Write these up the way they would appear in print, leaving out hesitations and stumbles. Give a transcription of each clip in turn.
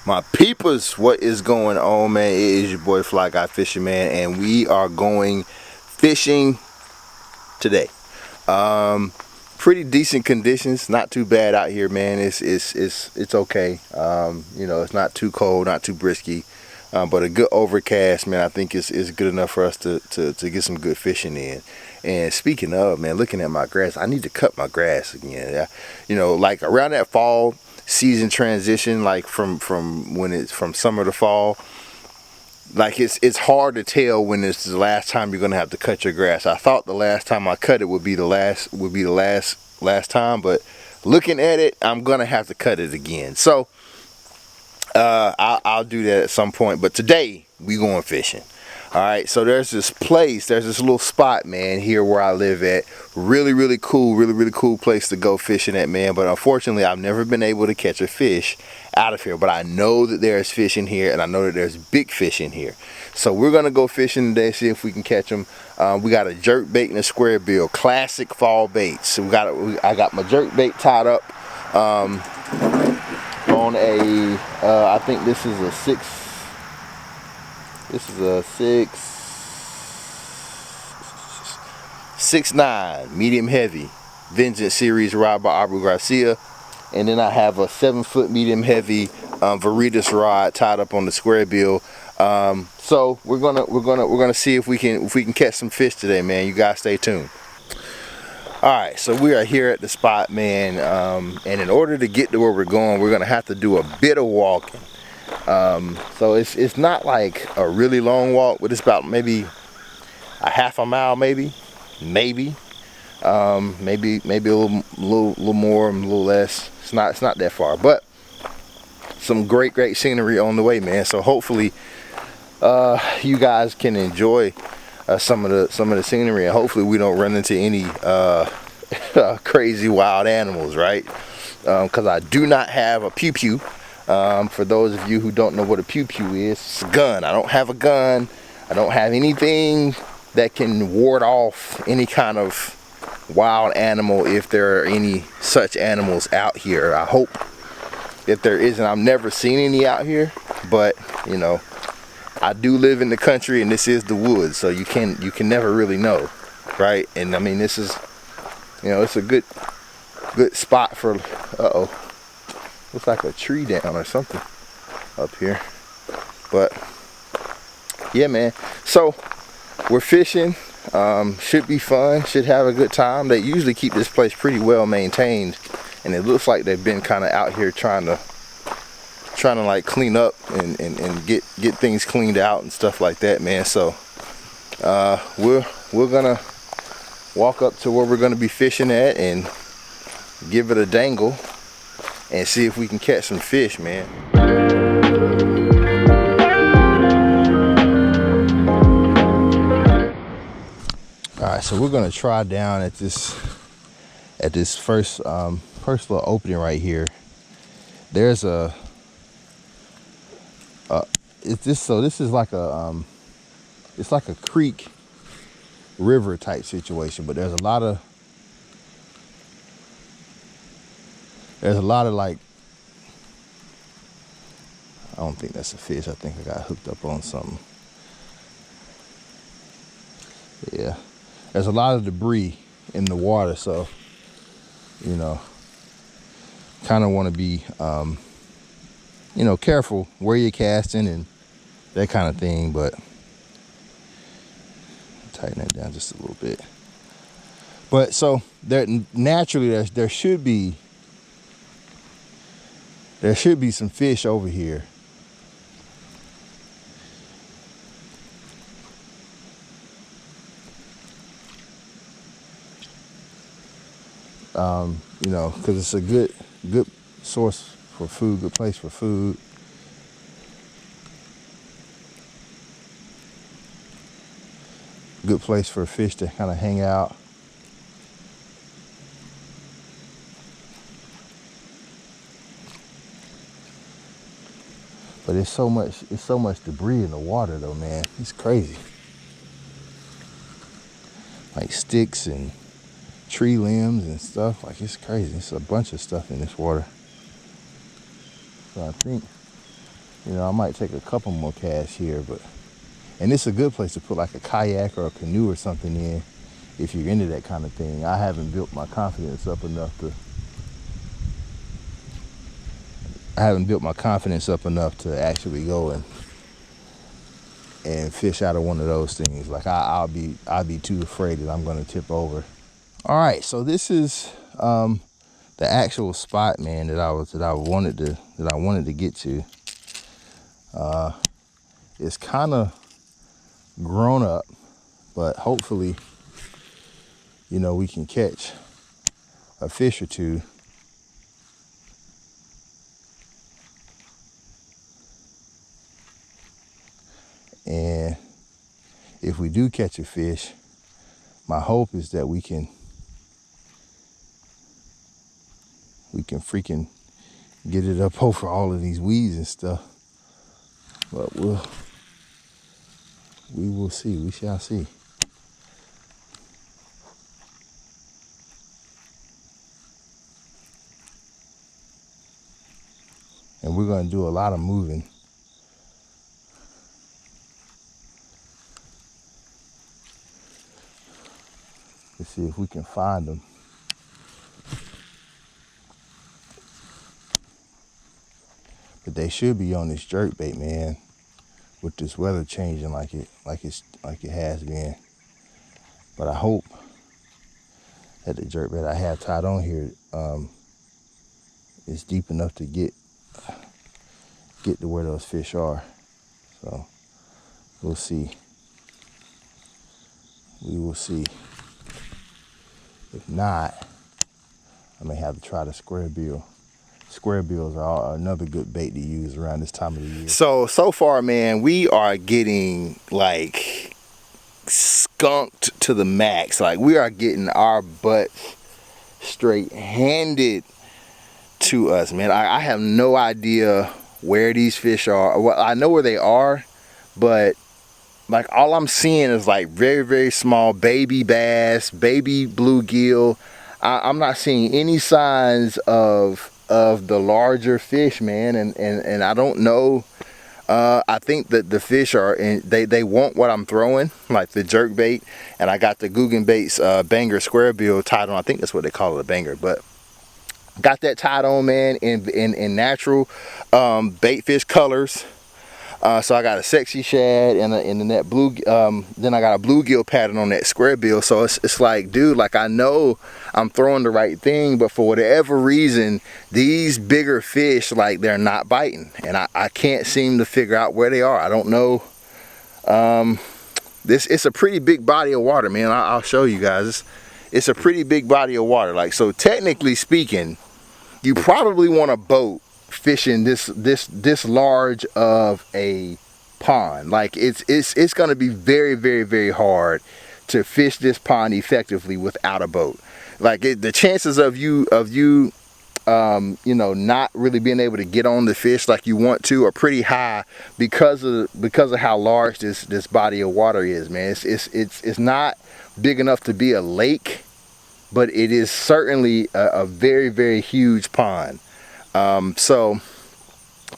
My peepers, what is going on, man? It is your boy Fly Guy Fishing, man, and we are going fishing today. Pretty decent conditions, not too bad out here, man. It's okay. You know, it's not too cold, not too brisky, but a good overcast, man. I think is good enough for us to get some good fishing in. And speaking of, man, looking at my grass, I need to cut my grass again. You know, like around that fall season transition, like from when it's from summer to fall, like it's hard to tell when it's the last time you're gonna have to cut your grass. I thought the last time I cut it would be the last time, but looking at it, I'm gonna have to cut it again. So I'll do that at some point, but today we going fishing. All right, so there's this little spot, man, here where I live at. Really cool place to go fishing at, man. But unfortunately, I've never been able to catch a fish out of here. But I know that there's fish in here, and I know that there's big fish in here. So we're gonna go fishing today, see if we can catch them. We got a jerk bait and a square bill, classic fall baits. So I got my jerk bait tied up on a, I think this is a 6'9" medium heavy Vengence series rod by Abu Garcia, and then I have a 7-foot medium heavy Veritas rod tied up on the square bill. So we're gonna see if we can catch some fish today, man. You guys stay tuned. All right, so we are here at the spot, man, and in order to get to where we're going, we're gonna have to do a bit of walking. So it's not like a really long walk, but it's about maybe a half a mile, maybe a little more, a little less. It's not that far, but some great scenery on the way, man. So hopefully you guys can enjoy some of the scenery, and hopefully we don't run into any crazy wild animals, right? Because I do not have a pew-pew. For those of you who don't know what a pew-pew is, it's a gun. I don't have a gun. I don't have anything that can ward off any kind of wild animal, if there are any such animals out here. I hope that there isn't. I've never seen any out here, but you know, I do live in the country, and this is the woods, so you can never really know, right? And I mean, this is, you know, it's a good spot for, looks like a tree down or something up here. But yeah, man, so we're fishing. Should be fun, should have a good time. They usually keep this place pretty well maintained, and it looks like they've been kind of out here trying to like clean up and get things cleaned out and stuff like that, man. So we're gonna walk up to where we're gonna be fishing at and give it a dangle and see if we can catch some fish, man. All right, so we're gonna try down at this first little opening right here. There's a this is like a it's like a creek river type situation, but there's a lot of like, I don't think that's a fish. I think I got hooked up on something. Yeah, there's a lot of debris in the water, so you know, kind of want to be you know, careful where you're casting and that kind of thing. But tighten that down just a little bit. But so there naturally there should be some fish over here. You know, because it's a good source for food, good place for food. Good place for fish to kind of hang out. But it's so much debris in the water though, man. It's crazy. Like sticks and tree limbs and stuff. Like, it's crazy. It's a bunch of stuff in this water. So I think You know, I might take a couple more casts here, and it's a good place to put like a kayak or a canoe or something in if you're into that kind of thing. I haven't built my confidence up enough to actually go and fish out of one of those things. Like I'll be too afraid that I'm gonna tip over. All right, so this is the actual spot, man, that I wanted to get to. It's kind of grown up, but hopefully, you know, we can catch a fish or two. And if we do catch a fish, my hope is that we can freaking get it up over all of these weeds and stuff. But we will see. We shall see. And we're going to do a lot of moving. To see if we can find them. But they should be on this jerkbait, man, with this weather changing like it has been. But I hope that the jerkbait I have tied on here is deep enough to get to where those fish are. So we'll see. We will see. If not, I may have to try the square bill. Square bills are another good bait to use around this time of the year. So far, man, we are getting like skunked to the max. Like we are getting our butts straight handed to us, man. I have no idea where these fish are. Well, I know where they are, but like all I'm seeing is like very, very small baby bass, baby bluegill. I'm not seeing any signs of the larger fish, man, and I don't know. I think that the fish are they want what I'm throwing, like the jerk bait, and I got the Googan baits banger square bill tied on. I think that's what they call it, a banger, but got that tied on, man, in natural bait fish colors. So I got a sexy shad and that blue, then I got a bluegill pattern on that square bill. So it's like, dude, like I know I'm throwing the right thing, but for whatever reason, these bigger fish, like they're not biting. And I can't seem to figure out where they are. I don't know. It's a pretty big body of water, man. I'll show you guys. It's a pretty big body of water. Like, so technically speaking, you probably want a boat fishing this large of a pond. Like it's going to be very, very, very hard to fish this pond effectively without a boat. Like the chances of you you know, not really being able to get on the fish like you want to are pretty high because of how large this body of water is, man. It's not big enough to be a lake, but it is certainly a very, very huge pond. So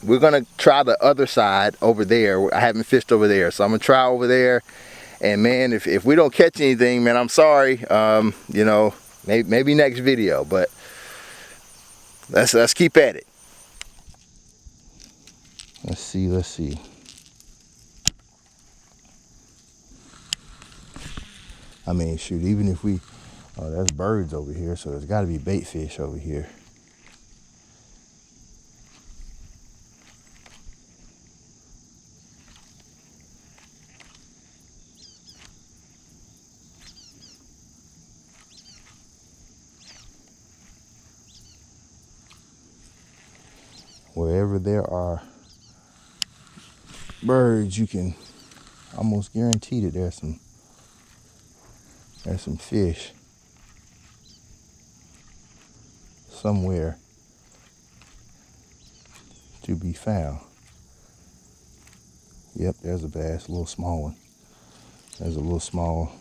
we're gonna try the other side over there. I haven't fished over there, so I'm gonna try over there. And man, if we don't catch anything, man, I'm sorry. You know, maybe next video, but let's keep at it. Let's see. I mean, shoot, even if we, oh, there's birds over here, so there's got to be bait fish over here. Wherever there are birds, you can almost guarantee that there's some fish somewhere to be found. Yep, there's a bass, a little small one. There's a little small,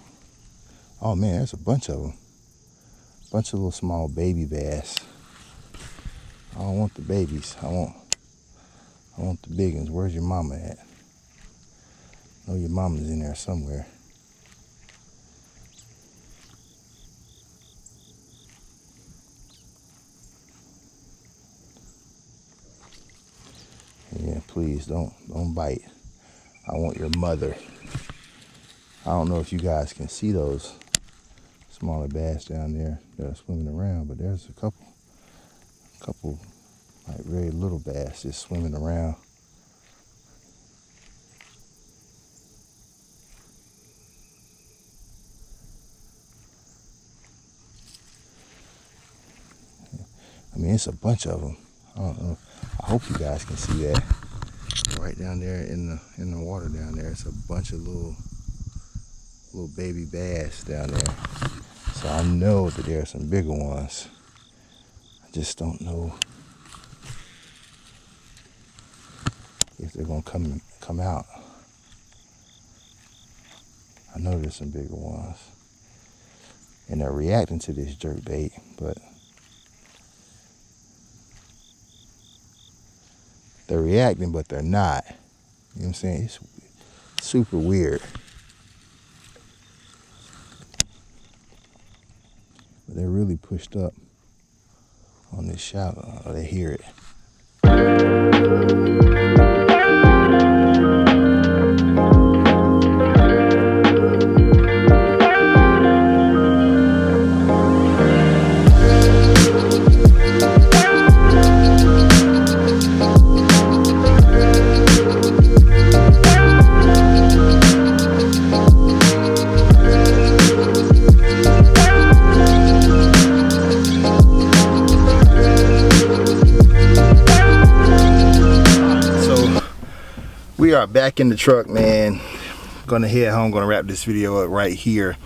oh man, there's a bunch of them. Bunch of little small baby bass. I don't want the babies. I I want the big ones. Where's your mama at? I know your mama's in there somewhere. Yeah, please don't bite. I want your mother. I don't know if you guys can see those smaller bass down there that are swimming around, but there's a couple like very little bass just swimming around. I mean, it's a bunch of them. I don't know. I hope you guys can see that. Right down there in the water down there, it's a bunch of little baby bass down there. So I know that there are some bigger ones. I just don't know if they're gonna come out. I know there's some bigger ones, and they're reacting to this jerk bait, but they're reacting, but they're not. You know what I'm saying? It's super weird. But they're really pushed up on this shallow. Oh, they hear it. We are back in the truck, man. Gonna head home, gonna wrap this video up right here.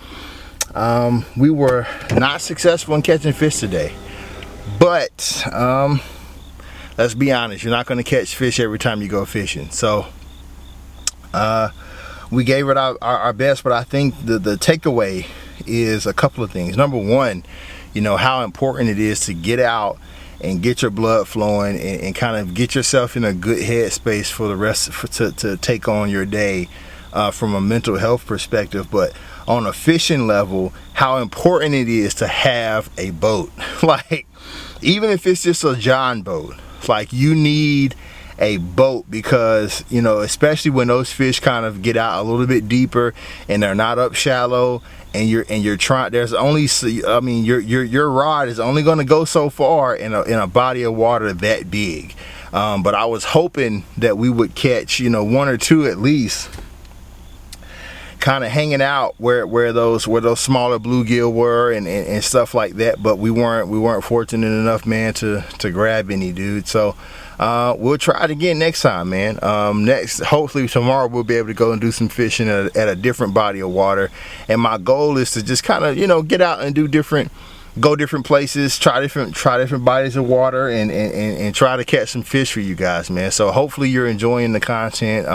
We were not successful in catching fish today, but let's be honest, you're not gonna catch fish every time you go fishing. So we gave it our best, but I think the takeaway is a couple of things. Number one, you know how important it is to get out and get your blood flowing and kind of get yourself in a good headspace for the rest to take on your day from a mental health perspective. But on a fishing level, how important it is to have a boat. Like, even if it's just a John boat, like, you need a boat, because, you know, especially when those fish kind of get out a little bit deeper and they're not up shallow, and you're trying, there's only, I mean, your rod is only going to go so far in a body of water that big. But I was hoping that we would catch, you know, one or two at least, kind of hanging out where those smaller bluegill were and stuff like that. But we weren't fortunate enough, man, to grab any, dude. So we'll try it again next time, man. Hopefully tomorrow we'll be able to go and do some fishing at a different body of water. And my goal is to just kind of, you know, get out and do go different places, try different bodies of water, and try to catch some fish for you guys, man. So hopefully you're enjoying the content.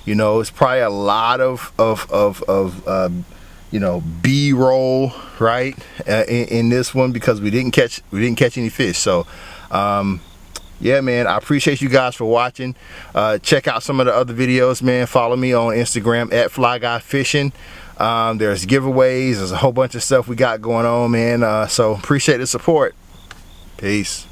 You know, it's probably a lot of you know, B-roll, right, in this one, because we didn't catch any fish. So yeah, man, I appreciate you guys for watching. Check out some of the other videos, man. Follow me on Instagram at FlyGuyFishing. There's giveaways, there's a whole bunch of stuff we got going on, man. So appreciate the support. Peace.